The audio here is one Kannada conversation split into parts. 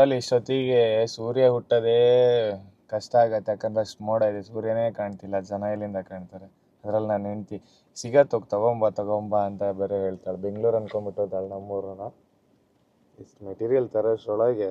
ಅಲ್ಲಿ ಇಷ್ಟೊತ್ತಿಗೆ ಸೂರ್ಯ ಹುಟ್ಟೋದೇ ಕಷ್ಟ ಆಗತ್ತೆ, ಯಾಕಂದ್ರೆ ಅಷ್ಟು ಮೋಡ ಇದೆ, ಸೂರ್ಯನೇ ಕಾಣ್ತಿಲ್ಲ, ಜನ ಎಲ್ಲಿಂದ ಕಾಣ್ತಾರೆ. ಅದ್ರಲ್ಲಿ ನಾನು ಹೆಂಡ್ತಿ ಸಿಗತ್ತೋಗಿ ತಗೊಂಬ ಅಂತ ಬೇರೆ ಹೇಳ್ತಾಳೆ. ಬೆಂಗಳೂರು ಅನ್ಕೊಂಡ್ಬಿಟ್ಟೋದಾಳೆ ನಮ್ಮೂರನ್ನ. ಇಷ್ಟು ಮೆಟೀರಿಯಲ್ ತರೋಷ್ರೊಳಗೆ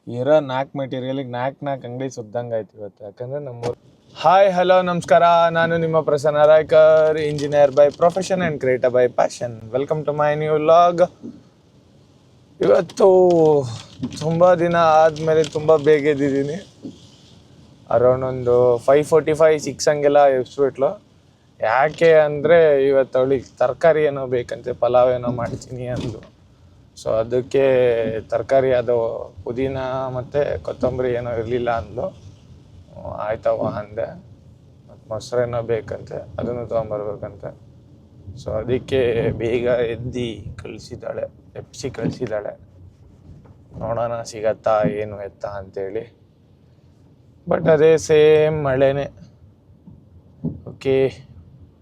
ಇರೋ 4 ಮೆಟೀರಿಯಲಿಗೆ ನಾಲ್ಕು ಅಂಗಡಿ ಸುದ್ದಂಗೆ ಆಯ್ತು ಇವತ್ತು. ಯಾಕಂದ್ರೆ ನಮ್ಮೂರು. ಹಾಯ್ ಹಲೋ ನಮಸ್ಕಾರ, ನಾನು ನಿಮ್ಮ Prasanna Raikar, engineer by profession and creator by passion. Welcome to my new vlog. ಇವತ್ತು ತುಂಬ ದಿನ ಆದಮೇಲೆ ತುಂಬ ಬೇಗ ಎದ್ದಿದ್ದೀನಿ. ಅರೌಂಡ್ ಒಂದು 5:45 6 ಹಂಗೆಲ್ಲ ಎಬ್ಸ್ಬಿಟ್ಲು. ಯಾಕೆ ಅಂದರೆ ಇವತ್ತು ಅವಳಿಗೆ ತರಕಾರಿ ಏನೋ ಬೇಕಂತೆ, ಪಲಾವ್ ಏನೋ ಮಾಡ್ತೀನಿ ಅಂದು. ಸೊ ಅದಕ್ಕೆ ತರಕಾರಿ ಅದು ಪುದೀನ ಮತ್ತು ಕೊತ್ತಂಬರಿ ಏನೋ ಇರಲಿಲ್ಲ ಅಂದು. ಆಯ್ತವ ಅಂದೆ. ಮತ್ತು ಮೊಸರೇನೋ ಬೇಕಂತೆ, ಅದನ್ನು ತೊಗೊಂಬರ್ಬೇಕಂತೆ. ಸೊ ಅದಕ್ಕೆ ಬೇಗ ಎದ್ದು ಕಳಿಸಿದ್ದಾಳೆ. ನೋಡೋಣ ಸಿಗತ್ತಾ ಏನು ಎತ್ತ ಅಂತೇಳಿ. ಬಟ್ ಅದೇ ಸೇಮ್ ಮಳೆನೇ. ಓಕೆ,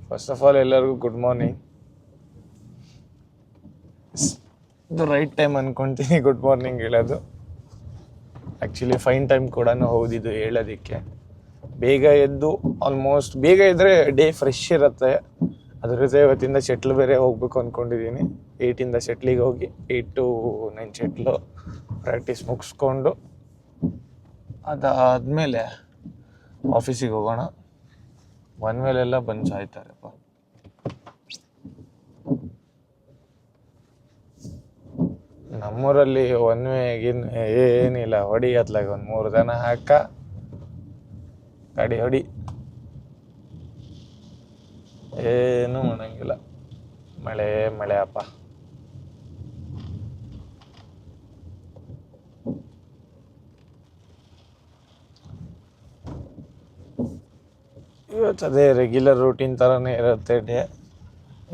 ಫಸ್ಟ್ ಆಫ್ ಆಲ್ ಎಲ್ಲರಿಗೂ ಗುಡ್ ಮಾರ್ನಿಂಗ್. ಇದು ರೈಟ್ ಟೈಮ್ ಅಂದ್ಕೊತೀನಿ ಗುಡ್ ಮಾರ್ನಿಂಗ್ ಹೇಳೋದು. ಆ್ಯಕ್ಚುಲಿ ಫೈನ್ ಟೈಮ್ ಕೂಡ ಹೌದಿದ್ದು ಹೇಳೋದಕ್ಕೆ. ಬೇಗ ಎದ್ದು ಆಲ್ಮೋಸ್ಟ್ ಬೇಗ ಇದ್ದರೆ ಡೇ ಫ್ರೆಶ್ ಇರುತ್ತೆ. ಅದ್ರ ಜೊತೆ ಇವತ್ತಿಂದ ಶಟ್ಲ್ ಬೇರೆ ಹೋಗ್ಬೇಕು ಅಂದ್ಕೊಂಡಿದ್ದೀನಿ. 8 ಶಟ್ಲಿಗೆ ಹೋಗಿ 8 to 9 ಶಟ್ಲು ಪ್ರಾಕ್ಟೀಸ್ ಮುಗಿಸ್ಕೊಂಡು ಅದಾದಮೇಲೆ ಆಫೀಸಿಗೆ ಹೋಗೋಣ. ಒನ್ ವೇಲೆಲ್ಲ ಬಂದು ಸಾಯ್ತಾರಪ್ಪ. ನಮ್ಮೂರಲ್ಲಿ ಒನ್ ವೇಗಿನ್ ಏನಿಲ್ಲ, ಹೊಡಿ ಅತ್ಲಾಗ ಒಂದು 3 ಜನ ಹಾಕ ಗಾಡಿ ಹೊಡಿ, ಏನೂ ಮಾಡಂಗಿಲ್ಲ. ಮಳೆ ಅಪ್ಪ. ಇವತ್ತು ಅದೇ ರೆಗ್ಯುಲರ್ ರೂಟೀನ್ ಥರನೇ ಇರುತ್ತೆ ಡೇ.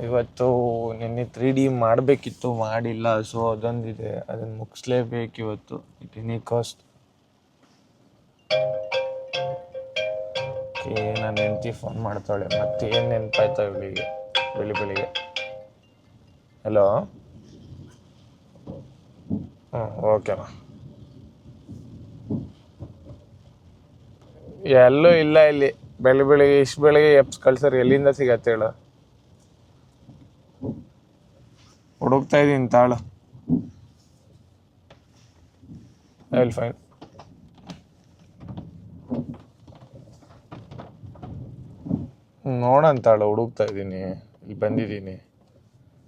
ಇವತ್ತು ನಿನ್ನೆ 3D ಮಾಡಬೇಕಿತ್ತು, ಮಾಡಿಲ್ಲ. ಸೊ ಅದೊಂದಿದೆ, ಅದನ್ನು ಮುಗಿಸ್ಲೇಬೇಕು ಇವತ್ತು. It any cost. ನನ್ನ ಹೆಂಡತಿ ಫೋನ್ ಮಾಡ್ತಾಳೆ. ಮತ್ತೆ ಏನು ನೆನಪಾಯ್ತಾ ಇವಳಿಗೆ ಬೆಳಿಗ್ಗೆ? ಹಲೋ, ಓಕೆನಾ. ಎಲ್ಲೂ ಇಲ್ಲ ಇಲ್ಲಿ. ಬೆಳಿಗ್ಗೆ ಇಷ್ಟು ಬೆಳಿಗ್ಗೆ ಎಪ್ಸ್ ಕಳ್ಸರ್ ಎಲ್ಲಿಂದ ಸಿಗತ್ತೆ ಹೇಳು? ಹುಡುಕ್ತಾ ಇದ್ದೀನಿ ತಾಳು. I will find. ನೋಡಂತಾಳು, ಹುಡುಕ್ತಾ ಇದ್ದೀನಿ. ಇಲ್ಲಿ ಬಂದಿದ್ದೀನಿ,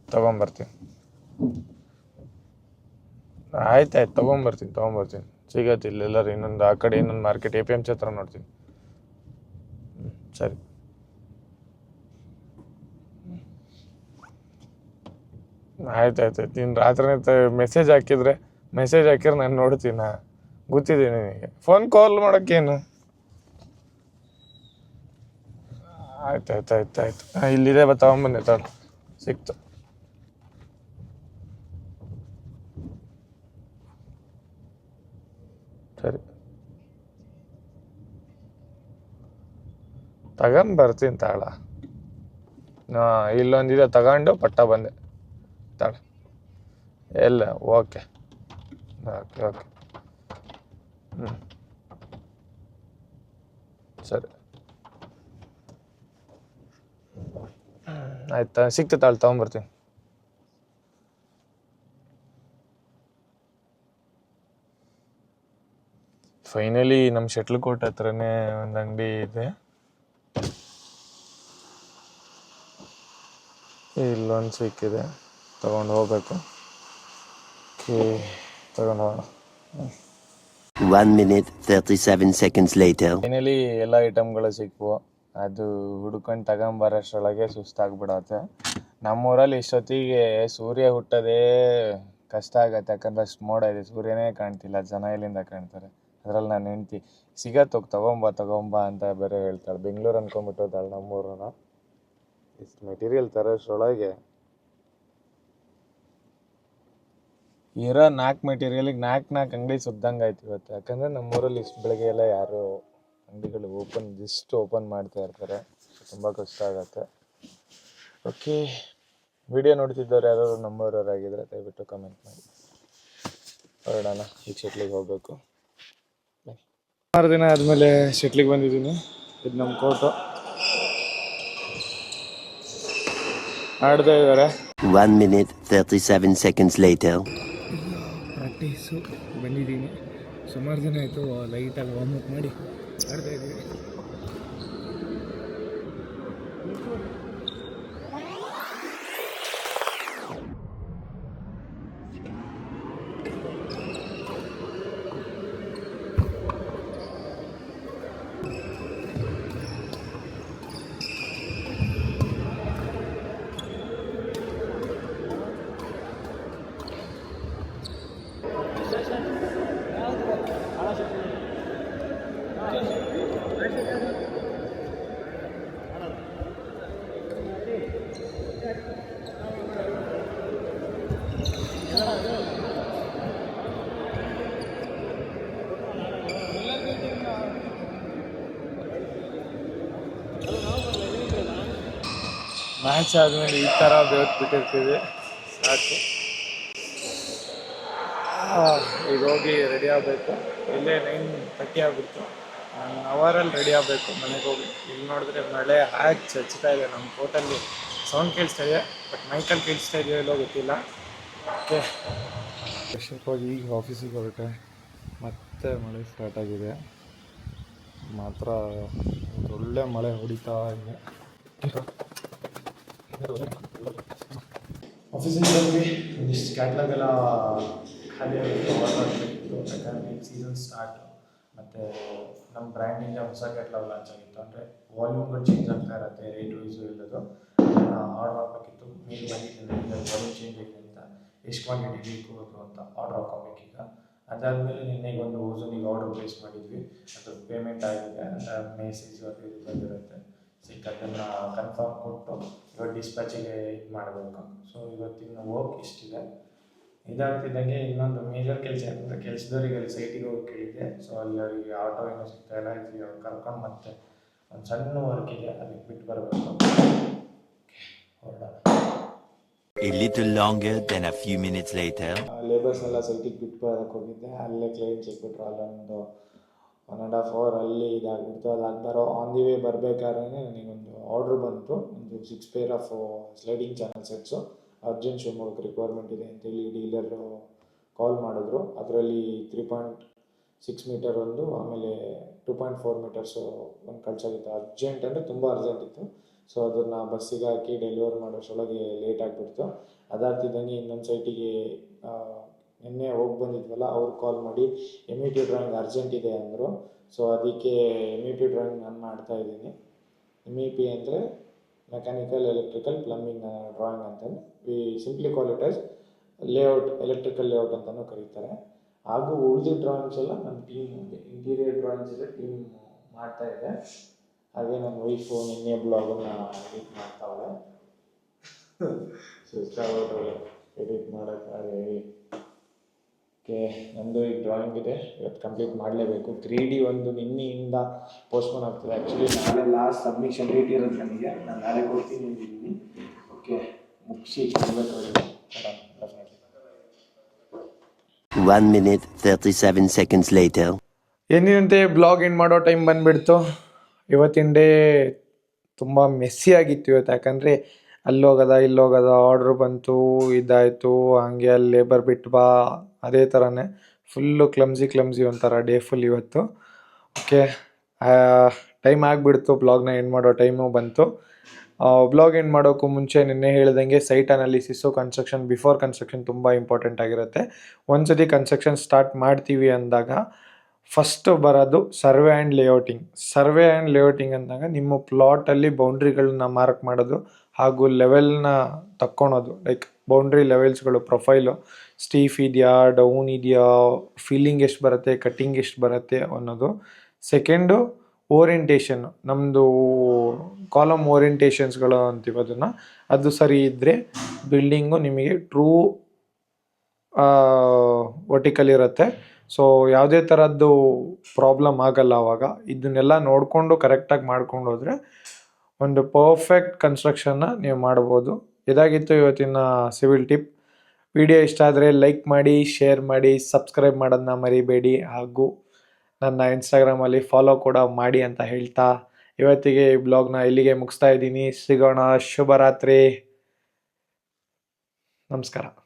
ತೊಗೊಂಬರ್ತೀನಿ. ಆಯ್ತಾಯ್ತು, ತೊಗೊಂಬರ್ತೀನಿ. ಸಿಗತ್ತೆ ಇಲ್ಲೆಲ್ಲರೂ. ಇನ್ನೊಂದು ಆ ಕಡೆ ಇನ್ನೊಂದು ಮಾರ್ಕೆಟ್ APMC ಹತ್ರ ನೋಡ್ತೀನಿ. ಸರಿ. ಆಯ್ತಾಯ್ತು. ನೀನು ರಾತ್ರಿ ಮೆಸೇಜ್ ಹಾಕಿದ್ರೆ ನಾನು ನೋಡ್ತೀನಿ. ಗೊತ್ತಿದೆ ನಿನಗೆ. ಫೋನ್ ಕಾಲ್ ಮಾಡೋಕ್ಕೇನು? ಆಯ್ತು. ಇಲ್ಲಿದೆ, ತಗೊಂಬನ್ನಿ ತಾಳು. ಸಿಕ್ತು. ಸರಿ, ತಗೊಂಬರ್ತೀನಿ ತಾಳ. ಇಲ್ಲೊಂದಿದೆ, ತಗೊಂಡು ಪಟ್ಟ ಬಂದೆ ತಾಳ. ಎಲ್ಲ ಓಕೆ. ಸರಿ, ಆಯ್ತಾ? ಸಿಕ್ತು ತಾಳು, ತಗೊಂಬರ್ತೀನಿ. ಫೈನಲಿ ನಮ್ಮ ಶಟ್ಲ್ ಕೋಟ್ ಹತ್ರನೇ ಒಂದು ಅಂಗಡಿ ಇದೆ. ಇಲ್ಲೊಂದು ಸಿಕ್ಕಿದೆ, ತಗೊಂಡು ಹೋಗ್ಬೇಕು. ತಗೊಂಡು ಹೋಗೋಣ. 1 minute 37 seconds later. ಫೈನಲಿ ಎಲ್ಲ ಐಟಮ್ಗಳು ಸಿಕ್ವು. ಅದು ಹುಡ್ಕೊಂಡು ತಗೊಂಬರೋಷ್ರೊಳಗೆ ಸುಸ್ತಾಗ್ಬಿಡತ್ತೆ. ನಮ್ಮೂರಲ್ಲಿ ಇಷ್ಟೊತ್ತಿಗೆ ಸೂರ್ಯ ಹುಟ್ಟೋದೇ ಕಷ್ಟ ಆಗತ್ತೆ, ಯಾಕಂದ್ರೆ ಅಷ್ಟು ಮೋಡ ಇದೆ, ಸೂರ್ಯನೇ ಕಾಣ್ತಿಲ್ಲ, ಜನ ಎಲ್ಲಿಂದ ಕಾಣ್ತಾರೆ. ಅದರಲ್ಲಿ ನಾನು ಹೆಂಡ್ತಿ ಸಿಗತ್ತೋಗಿ ತಗೊಂಬ ಅಂತ ಬೇರೆ ಹೇಳ್ತಾಳೆ. ಬೆಂಗಳೂರು ಅನ್ಕೊಂಡ್ಬಿಟ್ಟೋದಾಳೆ ನಮ್ಮೂರನ್ನ. ಇಷ್ಟು ಮೆಟೀರಿಯಲ್ ತರೋಷ್ರೊಳಗೆ ಇರೋ 4 ಮೆಟೀರಿಯಲಿಗೆ ನಾಲ್ಕು ಅಂಗಡಿ ಸುದ್ದಂಗೆ ಆಯ್ತು ಇವತ್ತು. ಯಾಕಂದರೆ ನಮ್ಮೂರಲ್ಲಿ ಇಷ್ಟು ಬೆಳಗ್ಗೆ ಎಲ್ಲ ಯಾರು ಅಂಗಡಿಗಳು ಓಪನ್ ಮಾಡ್ತಾ ಇರ್ತಾರೆ. ತುಂಬ ಕಷ್ಟ ಆಗತ್ತೆ. ಓಕೆ, ವಿಡಿಯೋ ನೋಡ್ತಿದ್ದವ್ರು ಯಾರಾದ್ರು ನಂಬೋರವರಾಗಿದ್ದರೆ ದಯವಿಟ್ಟು ಕಮೆಂಟ್ ಮಾಡಿ. ಹೊರಡೋಣ, ಈಗ ಶೆಟ್ಲಿಗೆ ಹೋಗಬೇಕು. ಸುಮಾರು ದಿನ ಆದಮೇಲೆ ಶೆಟ್ಲಿಗೆ ಬಂದಿದ್ದೀನಿ. ಇದು ನಮ್ಮ ಕೋಟು ಆಡ್ತಾ ಇದ್ದಾರೆ. 1 minute 37 seconds later. ಪ್ರಾಕ್ಟೀಸು ಬಂದಿದ್ದೀನಿ. ಸುಮಾರು ದಿನ ಆಯಿತು ಲೈಟಾಗಿ ವಾರ್ಮಪ್ ಮಾಡಿ ಆಡ್ತಾ ಇದ್ದೀವಿ. ಮ್ಯಾಚ್ ಆದಮೇಲೆ ಈ ಥರ ಬೇವತ್ಬಿಟ್ಟಿರ್ತೀವಿ, ಸಾಕು. ಈಗ ಹೋಗಿ ರೆಡಿ ಆಗಬೇಕು. ಇಲ್ಲೇ 9:30 ಆಗಿಬಿಡ್ತು. 1 ಅವರಲ್ಲಿ ರೆಡಿ ಆಗಬೇಕು ಮನೆಗೆ ಹೋಗಿ. ಇಲ್ಲಿ ನೋಡಿದ್ರೆ ಮಳೆ ಹಚ್ತಾ ಇದೆ. ನಮ್ಮ ಕೋಟಲ್ಲಿ ಸೌಂಡ್ ಕೇಳಿಸ್ತಾ ಇದೆ, ಬಟ್ ಮೈಕಲ್ಲಿ ಕೇಳಿಸ್ತಾ ಇದೆಯೋ ಇಲ್ಲೋ ಗೊತ್ತಿಲ್ಲ. ಓಕೆ, ಹೋಗಿ ಈಗ ಆಫೀಸಿಗೆ ಹೊರಟೆ. ಮತ್ತೆ ಮಳೆ ಸ್ಟಾರ್ಟ್ ಆಗಿದೆ. ಮಾತ್ರ ಒಳ್ಳೆ ಮಳೆ ಹೊಡಿತಾ ಇದೆ. ಆಫೀಸಿಗೆ ಬಂದು ಒಂದಿಷ್ಟು ಕ್ಯಾಟ್ಲಾಗ್ ಎಲ್ಲ ಖಾಲಿ ಆಗಿತ್ತು, ಯಾಕಂದರೆ ಈಗ ಸೀಸನ್ ಸ್ಟಾರ್ಟ್. ಮತ್ತು ನಮ್ಮ ಬ್ರ್ಯಾಂಡಿಂದ ಹೊಸ ಕ್ಯಾಟ್ಲಾಗ್ ಲಾಂಚ್ ಆಗಿತ್ತು. ಅಂದರೆ ವಾಲ್ಯೂಮ್ಗಳು ಚೇಂಜ್ ಆಗ್ತಾ ಇರುತ್ತೆ, ರೇಟ್ ವೈಸು ಇಲ್ಲದು. ಆರ್ಡ್ರ್ ಹಾಕಬೇಕಿತ್ತು. ಮೇಲ್ ಬಂದಿದ್ದೀನಿ ವಾಲ್ಯೂಮ್ ಚೇಂಜ್ ಆಗಿದೆ ಅಂತ, ಎಷ್ಟು ಕ್ವಾಂಟಿಟಿ ಬೇಕು ಅಂತ ಆರ್ಡ್ರ್ ಹಾಕೋಬೇಕು ಈಗ. ಅದಾದಮೇಲೆ ನಿನ್ನೆಗೆ ಒಂದು ಓಝೋನಿಗೆ ಆರ್ಡ್ರ್ ಪ್ಲೇಸ್ ಮಾಡಿದ್ವಿ. ಅದು ಪೇಮೆಂಟ್ ಆಗಿದೆ, ಮೆಸೇಜ್ ಅದು ಬಂದಿರುತ್ತೆ. ಸೊ ಈಗ ಅದನ್ನು ಕನ್ಫರ್ಮ್ ಕೊಟ್ಟು ಇವತ್ತು ಡಿಸ್ಪ್ಯಾಚಿಗೆ ಇದು ಮಾಡಬೇಕು. ಸೊ ಇವತ್ತಿನ ವರ್ಕ್ ಇಷ್ಟಿದೆ. ಇದಾಗ್ತಿದ್ದಂಗೆ ಇನ್ನೊಂದು ಮೇಜರ್ ಕೆಲಸ ಏನಂದರೆ, ಕೆಲಸದವರಿಗೆ ಅಲ್ಲಿ ಸೈಟಿಗೆ ಹೋಗಿ ಕೇಳಿದ್ದೆ. ಸೊ ಅಲ್ಲಿ ಅವರಿಗೆ ಆಟೋ ಏನೋ ಸಿಗ್ತಾಯಿಲ್ಲ, ಇದು ಅವ್ರು ಕರ್ಕೊಂಡು ಮತ್ತೆ ಒಂದು ಸಣ್ಣ ವರ್ಕ್ ಇದೆ, ಅದಕ್ಕೆ ಬಿಟ್ಟು ಬರಬೇಕು. ಹೊರಡೋಣ. A little longer than a few minutes later. Labours ಎಲ್ಲ ಸೈಟಿಗೆ ಬಿಟ್ಟು ಬರೋಕ್ಕೆ ಹೋಗಿದ್ದೆ. ಅಲ್ಲೇ ಕ್ಲೈಂಟ್ ಸಿಕ್ಬಿಟ್ರು. ಅಲ್ಲೊಂದು 1.5 hour ಅಲ್ಲಿ ಇದಾಗ್ಬಿಡ್ತು. ಅದಾಗ್ಬಾರೋ ಆನ್ ದಿ ವೇ ಬರಬೇಕಾದ್ರೆ ನನಗೊಂದು ಆರ್ಡ್ರ್ ಬಂತು. ಒಂದು 6 pair of sliding channel sets urgent ಶಿವಮೊಗ್ಗಕ್ಕೆ ರಿಕ್ವೈರ್ಮೆಂಟ್ ಇದೆ ಅಂತೇಳಿ ಡೀಲರು ಕಾಲ್ ಮಾಡಿದ್ರು. ಅದರಲ್ಲಿ 3.6 ಮೀಟರ್ ಒಂದು, ಆಮೇಲೆ 2.4 ಮೀಟರ್ಸು ಒಂದು ಕಳ್ಸೋಗಿತ್ತು. ಅರ್ಜೆಂಟ್ ಅಂದರೆ ತುಂಬ ಅರ್ಜೆಂಟ್ ಇತ್ತು. ಸೊ ಅದನ್ನು ಬಸ್ಸಿಗೆ ಹಾಕಿ ಡೆಲಿವರ್ ಮಾಡೋಷ್ಟರೊಳಗೆ ಲೇಟ್ ಆಗಿಬಿಡ್ತು. ಅದಾಗ್ತಿದ್ದಂಗೆ ಇನ್ನೊಂದು ಸೈಟಿಗೆ ನಿನ್ನೆ ಹೋಗಿ ಬಂದಿದ್ವಲ್ಲ, ಅವ್ರು ಕಾಲ್ ಮಾಡಿ MEP ಡ್ರಾಯಿಂಗ್ ಅರ್ಜೆಂಟ್ ಇದೆ ಅಂದರು. ಸೊ ಅದಕ್ಕೆ MEP ಡ್ರಾಯಿಂಗ್ ನಾನು ಮಾಡ್ತಾಯಿದ್ದೀನಿ. MEP ಅಂದರೆ ಮೆಕ್ಯಾನಿಕಲ್, ಎಲೆಕ್ಟ್ರಿಕಲ್, ಪ್ಲಂಬಿಂಗ್ ಡ್ರಾಯಿಂಗ್ ಅಂತಂದು we simply call it as layout, electrical layout ಅಂತಲೂ ಕರೀತಾರೆ. ಹಾಗೂ ಉಳಿದಿದ್ದ ಡ್ರಾಯಿಂಗ್ಸ್ ಎಲ್ಲ ನನ್ನ ಟೀಮ್, ಇಂಟೀರಿಯರ್ ಡ್ರಾಯಿಂಗ್ಸ್ ಎಲ್ಲ ಟೀಮ್ ಮಾಡ್ತಾಯಿದೆ. ಹಾಗೆ ನನ್ನ ವೈಫು ನಿನ್ನೆ ಬ್ಲಾಗನ್ನು ಎಡಿಟ್ ಮಾಡ್ತಾವಳೆ. ಸುಸ್ತಾಗೋದು ಎಡಿಟ್ ಮಾಡೋಕ್ಕಾಗಿ. ಓಕೆ, ನಂದು ಈಗ ಡ್ರಾಯಿಂಗ್ ಇದೆ, ಇವತ್ತು ಕಂಪ್ಲೀಟ್ ಮಾಡಲೇಬೇಕು. 3D ಒಂದು ನಿನ್ನೆಯಿಂದ ಪೋಸ್ಟ್ಪೋನ್ ಆಗ್ತದೆ. ಆ್ಯಕ್ಚುಲಿ ನಾಳೆ ಲಾಸ್ಟ್ ಸಬ್ಮಿಷನ್ ಡೇಟ್ ಇರೋದು ನನಗೆ. ನಾನು ನಾಳೆ ಕೊಡ್ತೀನಿ ಅಂದಿದ್ದೀನಿ. ಓಕೆ, ಮುಗಿಸಿ ಕೊಡಬೇಕು. 1 minute 37 seconds later. ಎಂದಿನಂತೆ ಬ್ಲಾಗ್ ಎಂಡ್ ಮಾಡೋ ಟೈಮ್ ಬಂದುಬಿಡ್ತು. ಇವತ್ತಿನ ಡೇ ತುಂಬ ಮೆಸ್ಸಿ ಆಗಿತ್ತು ಇವತ್ತು. ಯಾಕಂದರೆ ಅಲ್ಲೋಗೋದ ಇಲ್ಲೋಗೋದ, ಆರ್ಡ್ರ್ ಬಂತು, ಇದಾಯಿತು, ಹಂಗೆ ಅಲ್ಲಿ ಲೇಬರ್ ಬಿಟ್ಟು ಬಾ, ಅದೇ ಥರನೇ ಫುಲ್ಲು ಕ್ಲಮ್ಸಿ ಒಂಥರ ಡೇ ಫುಲ್ ಇವತ್ತು. ಓಕೆ, ಟೈಮ್ ಆಗಿಬಿಡ್ತು. ಬ್ಲಾಗ್ನ ಎಂಡ್ ಮಾಡೋ ಟೈಮು ಬಂತು. ಬ್ಲಾಗ್ ಎಂಡ್ ಮಾಡೋಕ್ಕೂ ಮುಂಚೆ ನಿನ್ನೆ ಹೇಳ್ದಂಗೆ ಸೈಟ್ ಅನಾಲಿಸಿಸು, ಬಿಫೋರ್ ಕನ್ಸ್ಟ್ರಕ್ಷನ್ ತುಂಬ ಇಂಪಾರ್ಟೆಂಟ್ ಆಗಿರುತ್ತೆ. ಒಂದ್ಸತಿ ಕನ್ಸ್ಟ್ರಕ್ಷನ್ ಸ್ಟಾರ್ಟ್ ಮಾಡ್ತೀವಿ ಅಂದಾಗ ಫಸ್ಟ್ ಬರೋದು ಸರ್ವೆ ಆ್ಯಂಡ್ ಲೇಔಟಿಂಗ್ ಅಂದಾಗ ನಿಮ್ಮ ಪ್ಲಾಟಲ್ಲಿ ಬೌಂಡ್ರಿಗಳನ್ನ ಮಾರ್ಕ್ ಮಾಡೋದು, ಹಾಗೂ ಲೆವೆಲ್ನ ತಕ್ಕೊಳೋದು. ಲೈಕ್ ಬೌಂಡ್ರಿ ಲೆವೆಲ್ಸ್ಗಳು, ಪ್ರೊಫೈಲು ಸ್ಟೀಫ್ ಇದೆಯಾ, ಡೌನ್ ಇದೆಯಾ, ಫೀಲಿಂಗ್ ಎಷ್ಟು ಬರುತ್ತೆ, ಕಟ್ಟಿಂಗ್ ಎಷ್ಟು ಬರುತ್ತೆ ಅನ್ನೋದು. ಸೆಕೆಂಡು ಓರಿಯಂಟೇಷನ್ನು, ನಮ್ಮದು ಕಾಲಮ್ ಓರಿಯಂಟೇಷನ್ಸ್ಗಳು ಅಂತೀವಿ ಅದನ್ನು. ಅದು ಸರಿ ಇದ್ದರೆ ಬಿಲ್ಡಿಂಗು ನಿಮಗೆ ಟ್ರೂ ವರ್ಟಿಕಲ್ ಇರುತ್ತೆ. ಸೊ ಯಾವುದೇ ಥರದ್ದು ಪ್ರಾಬ್ಲಮ್ ಆಗಲ್ಲ ಆವಾಗ. ಇದನ್ನೆಲ್ಲ ನೋಡಿಕೊಂಡು ಕರೆಕ್ಟಾಗಿ ಮಾಡ್ಕೊಂಡು ಹೋದರೆ ಒಂದು ಪರ್ಫೆಕ್ಟ್ ಕನ್ಸ್ಟ್ರಕ್ಷನ್ನ ನೀವು ಮಾಡ್ಬೋದು. ಇದಾಗಿತ್ತು ಇವತ್ತಿನ ಸಿವಿಲ್ ಟಿಪ್. ವಿಡಿಯೋ ಇಷ್ಟ ಆದರೆ ಲೈಕ್ ಮಾಡಿ, ಶೇರ್ ಮಾಡಿ, ಸಬ್ಸ್ಕ್ರೈಬ್ ಮಾಡೋದನ್ನ ಮರಿಬೇಡಿ, ಹಾಗೂ ನನ್ನ ಇನ್ಸ್ಟಾಗ್ರಾಮಲ್ಲಿ ಫಾಲೋ ಕೂಡ ಮಾಡಿ ಅಂತ ಹೇಳ್ತಾ ಇವತ್ತಿಗೆ ಈ ಬ್ಲಾಗ್ನ ಇಲ್ಲಿಗೆ ಮುಗಿಸ್ತಾ ಇದ್ದೀನಿ. ಸಿಗೋಣ. ಶುಭರಾತ್ರಿ. ನಮಸ್ಕಾರ.